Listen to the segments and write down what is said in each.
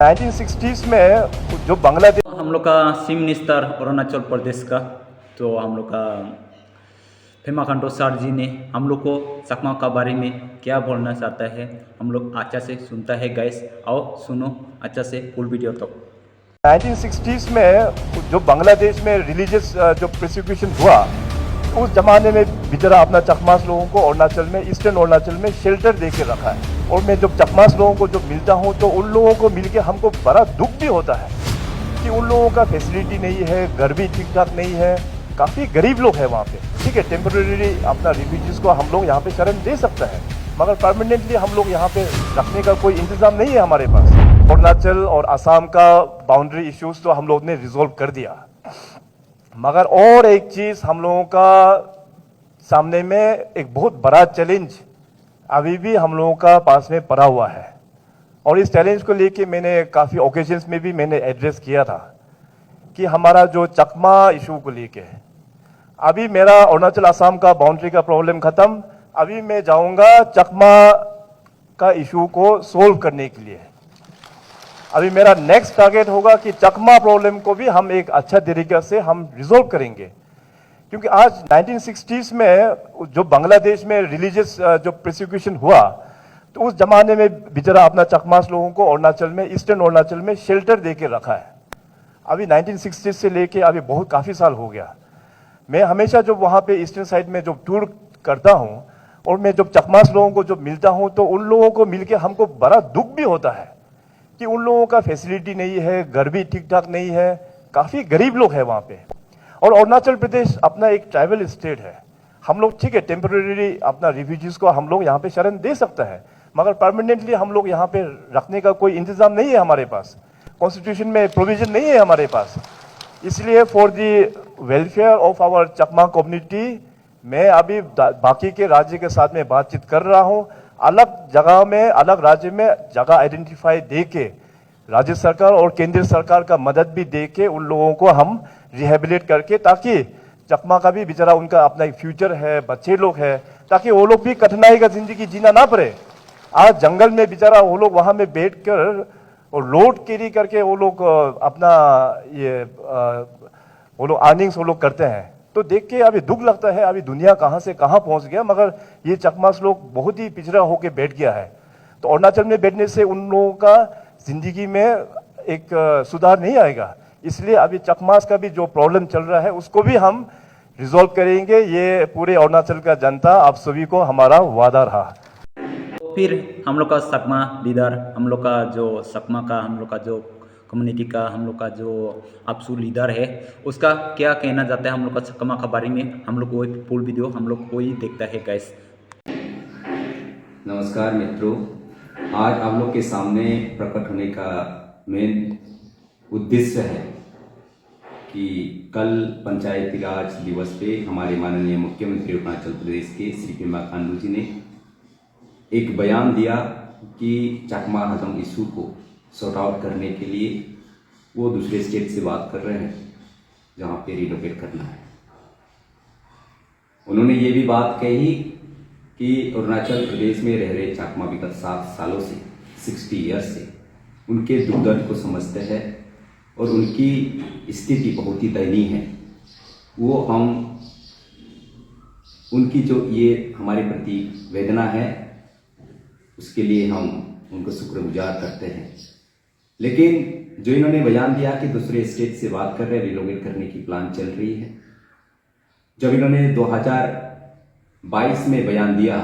1960s में जो बांग्लादेश हम लोग का चीफ मिनिस्टर अरुणाचल प्रदेश का तो हम लोग का पेमा खांडू सर जी ने हम लोग को चकमा का बारे में क्या बोलना चाहता है हम लोग अच्छा से सुनता है गाइस। आओ सुनो अच्छा से फुल वीडियो तक। 1960s में जो बांग्लादेश में रिलीजियस जो प्रोसिक्यूशन हुआ, उस जमाने में बेचारा अपना चकमास लोगों को अरुणाचल में, ईस्टर्न अरुणाचल में शेल्टर दे के रखा है। और मैं जब चकमास लोगों को जब मिलता हूँ तो उन लोगों को मिलके हमको बड़ा दुख भी होता है कि उन लोगों का फैसिलिटी नहीं है, घर भी ठीक ठाक नहीं है, काफ़ी गरीब लोग हैं वहाँ पे। ठीक है, टेम्पररी अपना रिफ्यूजीज को हम लोग यहाँ पे शरण दे सकते हैं, मगर परमानेंटली हम लोग यहाँ पे रखने का कोई इंतजाम नहीं है हमारे पास। अरुणाचल और असम का बाउंड्री इश्यूज तो हम लोग ने रिजोल्व कर दिया, मगर और एक चीज़ हम लोगों का सामने में एक बहुत बड़ा चैलेंज अभी भी हम लोगों का पास में पड़ा हुआ है। और इस चैलेंज को लेके मैंने काफ़ी ओकेजन्स में भी मैंने एड्रेस किया था कि हमारा जो चकमा इशू को लेके है, अभी मेरा अरुणाचल असम का बाउंड्री का प्रॉब्लम खत्म, अभी मैं जाऊंगा चकमा का इशू को सोल्व करने के लिए। अभी मेरा नेक्स्ट टारगेट होगा कि चकमा प्रॉब्लम को भी हम एक अच्छा तरीके से हम रिजोल्व करेंगे, क्योंकि आज 1960s में जो बांग्लादेश में रिलीजियस जो प्रोसिक्यूशन हुआ, तो उस जमाने में बेचारा अपना चकमास लोगों को अरुणाचल में, ईस्टर्न अरुणाचल में शेल्टर दे के रखा है। अभी 1960 से लेके अभी बहुत काफ़ी साल हो गया। मैं हमेशा जब वहाँ पे ईस्टर्न साइड में जब टूर करता हूँ और मैं जब चकमास लोगों को जब मिलता हूँ तो उन लोगों को मिलके हमको बड़ा दुख भी होता है कि उन लोगों का फैसिलिटी नहीं है, घर भी ठीक ठाक नहीं है, काफ़ी गरीब लोग हैं वहाँ पे। और अरुणाचल प्रदेश अपना एक ट्राइबल स्टेट है। हम लोग ठीक है, टेम्पररी अपना रिफ्यूजीज को हम लोग यहाँ पे शरण दे सकते हैं, मगर परमानेंटली हम लोग यहाँ पे रखने का कोई इंतजाम नहीं है हमारे पास, कॉन्स्टिट्यूशन में प्रोविजन नहीं है हमारे पास। इसलिए for the welfare of our Chakma community मैं अभी बाकी के राज्य के साथ में बातचीत कर रहा हूँ। अलग जगह में, अलग राज्य में जगह आइडेंटिफाई दे के राज्य सरकार और केंद्रीय सरकार का मदद भी दे के उन लोगों को हम रिहेबिलिट करके, ताकि चकमा का भी बेचारा उनका अपना एक फ्यूचर है, बच्चे लोग हैं, ताकि वो लोग भी कठिनाई का जिंदगी जीना ना पड़े। आज जंगल में बेचारा वो लोग वहां में बैठ कर और लोड कैरी करके वो लोग अपना ये वो लोग अर्निंग्स वो लोग करते हैं, तो देख के अभी दुख लगता है अभी दुनिया कहाँ से कहाँ पहुंच गया। मगर ये चकमास लोग बहुत ही पिछड़ा होके बैठ गया है। तो अरुणाचल में बैठने से उन लोगों का जिंदगी में एक सुधार नहीं आएगा। इसलिए अभी चकमास का भी जो प्रॉब्लम चल रहा है उसको भी हम रिजॉल्व करेंगे। ये पूरे अरुणाचल का जनता आप सभी को हमारा वादा रहा। फिर हम लोग का सकमा लीडर, हम लोग का जो सकमा का, हम लोग का जो कम्युनिटी का, हम लोग का जो आपसू लीडर है, उसका क्या कहना चाहता है हम लोग का सकमा का बारे में, हम लोग वही फुल वीडियो हम लोग वही देखता है गाइस। नमस्कार मित्रों, आज आप लोग के सामने प्रकट होने का मेन उद्देश्य है कि कल पंचायती राज दिवस पे हमारे माननीय मुख्यमंत्री अरुणाचल प्रदेश के श्री पेमा खांडू जी ने एक बयान दिया कि चकमा हजम इशू को सॉर्ट आउट करने के लिए वो दूसरे स्टेट से बात कर रहे हैं जहाँ पे रिलोकेट करना है। उन्होंने ये भी बात कही कि अरुणाचल प्रदेश में रह रहे चकमा विगत 7 सालों से 60 ईयर्स से उनके दुख दर्द को समझते हैं और उनकी स्थिति बहुत ही दयनीय है। वो हम उनकी जो ये हमारे प्रति वेदना है उसके लिए हम उनको शुक्रगुजार करते हैं। लेकिन जो इन्होंने बयान दिया कि दूसरे स्टेट से बात कर रहे हैं, रिलोकेट करने की प्लान चल रही है, जब इन्होंने 2022 में बयान दिया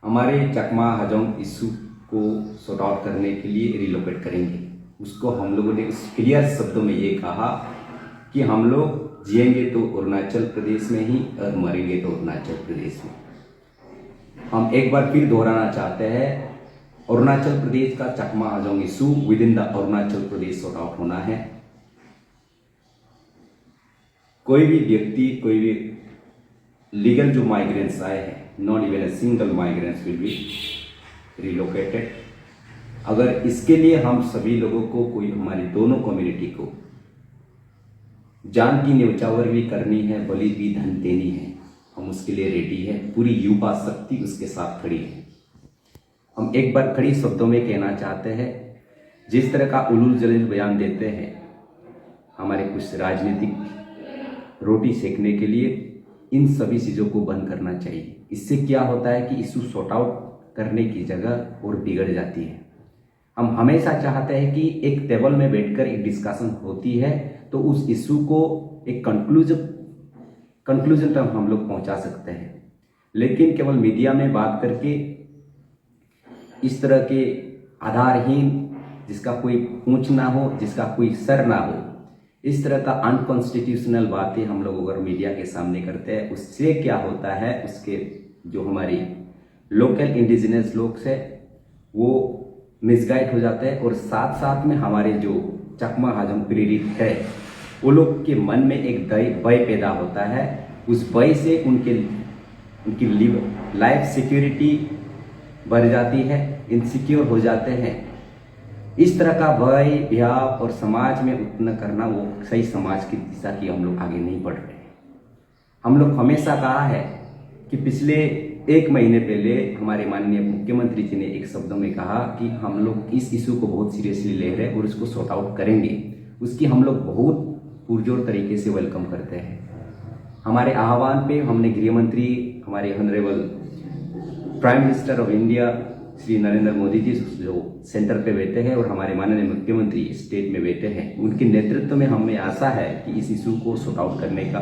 हमारे चकमा हजोंग इशू को सॉर्ट आउट करने के लिए रिलोकेट करेंगे, उसको हम लोगों ने उस क्लियर शब्दों में ये कहा कि हम लोग जिएंगे तो अरुणाचल प्रदेश में ही और मरेंगे तो अरुणाचल प्रदेश में। हम एक बार फिर दोहराना चाहते हैं, अरुणाचल प्रदेश का Chakma Hajong issue within the Arunachal Pradesh sort out होना है। कोई भी व्यक्ति, कोई भी लीगल जो माइग्रेंट्स आए हैं, not even a single migrants will be relocated. अगर इसके लिए हम सभी लोगों को, कोई हमारी दोनों कम्युनिटी को जान की न्यौछावर भी करनी है, बलि भी धन देनी है, हम उसके लिए रेडी है। पूरी युवा शक्ति उसके साथ खड़ी है। हम एक बार खड़ी शब्दों में कहना चाहते हैं, जिस तरह का उलूल जलील बयान देते हैं हमारे कुछ राजनीतिक रोटी सेकने के लिए, इन सभी चीज़ों को बंद करना चाहिए। इससे क्या होता है कि इशू सॉर्ट आउट करने की जगह और बिगड़ जाती है। हम हमेशा चाहते हैं कि एक टेबल में बैठकर एक डिस्कशन होती है तो उस इशू को एक कंक्लूजन तक हम लोग पहुंचा सकते हैं, लेकिन केवल मीडिया में बात करके इस तरह के आधारहीन, जिसका कोई पूंछ ना हो, जिसका कोई सर ना हो, इस तरह का अनकॉन्स्टिट्यूशनल बातें हम लोग अगर मीडिया के सामने करते हैं, उससे क्या होता है, उसके जो हमारी लोकल इंडिजिनस लोग हैं वो मिसगाइड हो जाते हैं, और साथ साथ में हमारे जो चकमा हाजोंग प्रेरित है वो लोग के मन में एक भय पैदा होता है। उस भय से उनकी लाइफ सिक्योरिटी बढ़ जाती है, इनसिक्योर हो जाते हैं। इस तरह का भय भयाव और समाज में उत्पन्न करना, वो सही समाज की दिशा की हम लोग आगे नहीं बढ़ रहे हैं। हम लोग हमेशा कहा है कि पिछले 1 महीने पहले हमारे माननीय मुख्यमंत्री जी ने एक शब्दों में कहा कि हम लोग इस इशू को बहुत सीरियसली ले रहे हैं और इसको सॉर्ट आउट करेंगे। उसकी हम लोग बहुत पुरजोर तरीके से वेलकम करते हैं। हमारे आह्वान पे हमने गृह मंत्री, हमारे honourable prime minister of India Shri Narendra Modi ji जो सेंटर पे बैठे हैं और हमारे माननीय मुख्यमंत्री स्टेट में बैठे हैं, उनके नेतृत्व में हमें आशा है कि इस इशू को सॉर्ट आउट करने का।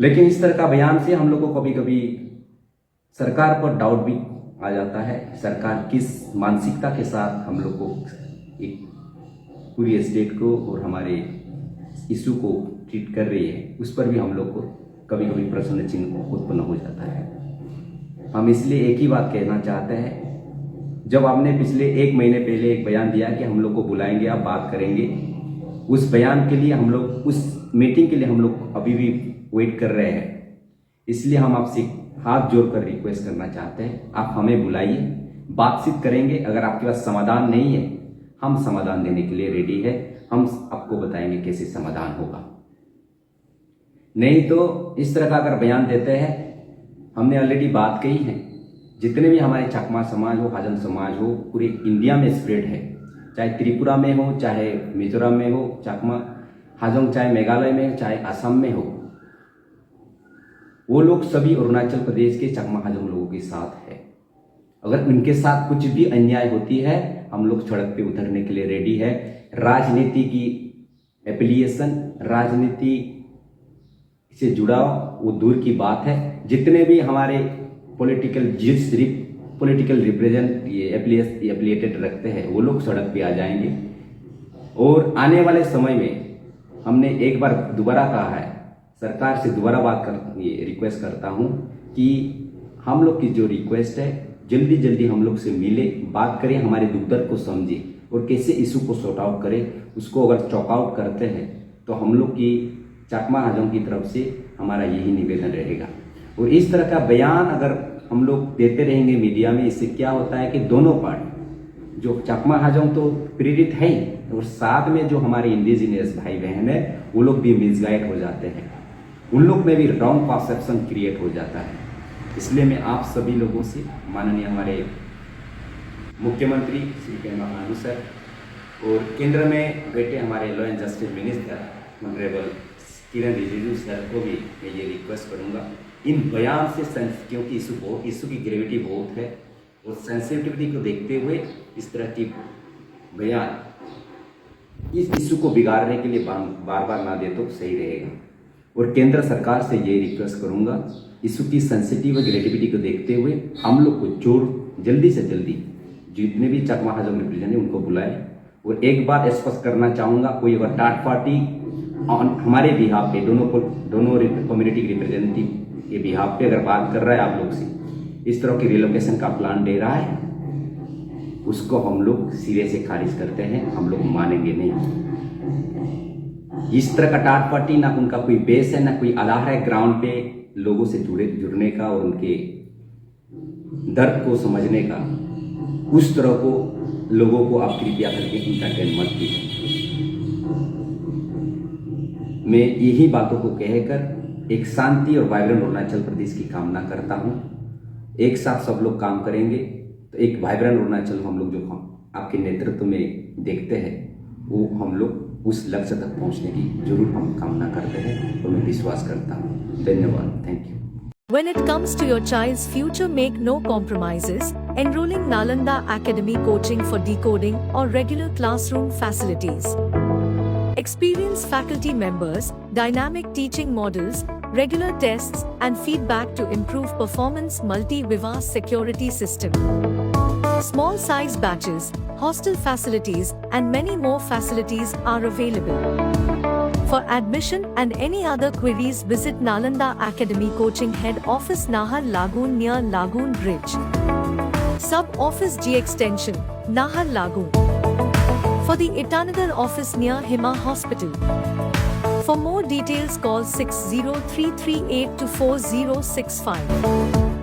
लेकिन इस तरह का बयान से हम लोग को कभी कभी सरकार पर डाउट भी आ जाता है। सरकार किस मानसिकता के साथ हम लोग को, एक पूरी स्टेट को और हमारे इशू को ट्रीट कर रही है, उस पर भी हम लोग को कभी कभी प्रश्न चिन्ह उत्पन्न हो जाता है। हम इसलिए एक ही बात कहना चाहते हैं, जब आपने पिछले 1 महीने पहले एक बयान दिया कि हम लोग को बुलाएंगे, आप बात करेंगे, उस बयान के लिए हम लोग, उस मीटिंग के लिए हम लोग अभी भी वेट कर रहे हैं। इसलिए हम आपसे हाथ जोड़कर रिक्वेस्ट करना चाहते हैं, आप हमें बुलाइए, बातचीत करेंगे। अगर आपके पास समाधान नहीं है, हम समाधान देने के लिए रेडी है। हम आपको बताएंगे कैसे समाधान होगा। नहीं तो इस तरह का अगर बयान देते हैं, हमने ऑलरेडी बात कही है, जितने भी हमारे चकमा समाज हो, हाजन समाज हो, पूरे इंडिया में स्प्रेड है, चाहे त्रिपुरा में हो, चाहे मिजोरम में हो, चकमा हाजोंग चाहे मेघालय में हो, चाहे असम में हो, वो लोग सभी अरुणाचल प्रदेश के चकमा हाजोंग लोगों के साथ है। अगर उनके साथ कुछ भी अन्याय होती है, हम लोग सड़क पे उतरने के लिए रेडी है। राजनीति की एप्लीकेशन, राजनीति से जुड़ाव वो दूर की बात है। जितने भी हमारे पॉलिटिकल रिप्रेजेंट ये एफिलिएटेड रखते हैं, वो लोग सड़क पे आ जाएंगे। और आने वाले समय में हमने एक बार दोबारा कहा है, सरकार से दोबारा ये रिक्वेस्ट करता हूं कि हम लोग की जो रिक्वेस्ट है, जल्दी हम लोग से मिले, बात करें, हमारे दुख दर्द को समझे और कैसे इशू को सॉर्ट आउट करें। उसको अगर चॉक आउट करते हैं तो हम लोग की चकमा हाजोंग की तरफ से हमारा यही निवेदन रहेगा। और इस तरह का बयान अगर हम लोग देते रहेंगे मीडिया में, इससे क्या होता है कि दोनों पार्टी, जो चकमा हाजोंग तो प्रेरित है ही, और साथ में जो हमारे इंडिजिनियस भाई बहन है, वो लोग भी मिसगाइड हो जाते हैं, उन लोग में भी रॉन्ग परसेप्शन क्रिएट हो जाता है। इसलिए मैं आप सभी लोगों से, माननीय हमारे मुख्यमंत्री श्री पेमा खांडू सर और केंद्र में बैठे हमारे law and justice minister honourable Kiran Rijiju sir को भी मैं ये रिक्वेस्ट करूंगा, इन बयान से क्योंकि इशू की ग्रेविटी बहुत है और सेंसिटिविटी को देखते हुए इस तरह की बयान इस इशू को बिगाड़ने के लिए बार बार ना दे तो सही रहेगा। और केंद्र सरकार से ये रिक्वेस्ट करूंगा, इशू की सेंसिटिव और ग्रेविटी को देखते हुए हम लोग को जल्दी से जल्दी जितने भी चकमा हाजोंग रिप्रेजेंट है उनको बुलाएं। और एक बात स्पष्ट करना चाहूँगा, कोई अगर थर्ड पार्टी हमारे बिहाफ पे, दोनों कम्युनिटी के रिप्रेजेंटेटिव के बिहाफ पे अगर बात कर रहा है आप लोग से, इस तरह की रिलोकेशन का प्लान दे रहा है, उसको हम लोग सिरे से खारिज करते हैं, हम लोग मानेंगे नहीं। इस तरह का थर्ड पार्टी ना उनका कोई बेस है, ना कोई आधार है ग्राउंड पे लोगों से जुड़ने का और उनके दर्द को समझने का। उस तरह को लोगों को आप कृपया करके इंटरटेन मत कीजिए। मैं यही बातों को कहकर एक शांति और वाइब्रेंट अरुणाचल प्रदेश की कामना करता हूं। एक साथ सब लोग काम करेंगे तो एक वाइब्रेंट अरुणाचल हम लोग जो हम आपके नेतृत्व में देखते हैं वो हम लोग उस लक्ष्य तक पहुंचने की जरूर हम कामना करते हैं और मैं विश्वास करता हूँ। धन्यवाद। Thank you. When it comes to your child's future, make no compromises, enrolling Nalanda Academy coaching for decoding or regular classroom facilities. Experienced faculty members, dynamic teaching models, regular tests and feedback to improve performance, multi-viva security system. Small size batches, hostel facilities and many more facilities are available. For admission and any other queries, visit Nalanda Academy Coaching Head Office, Nahar Lagoon near Lagoon Bridge. Sub Office G Extension, Nahar Lagoon. For the Itanagar office near Hima Hospital. For more details, call 60338 4065.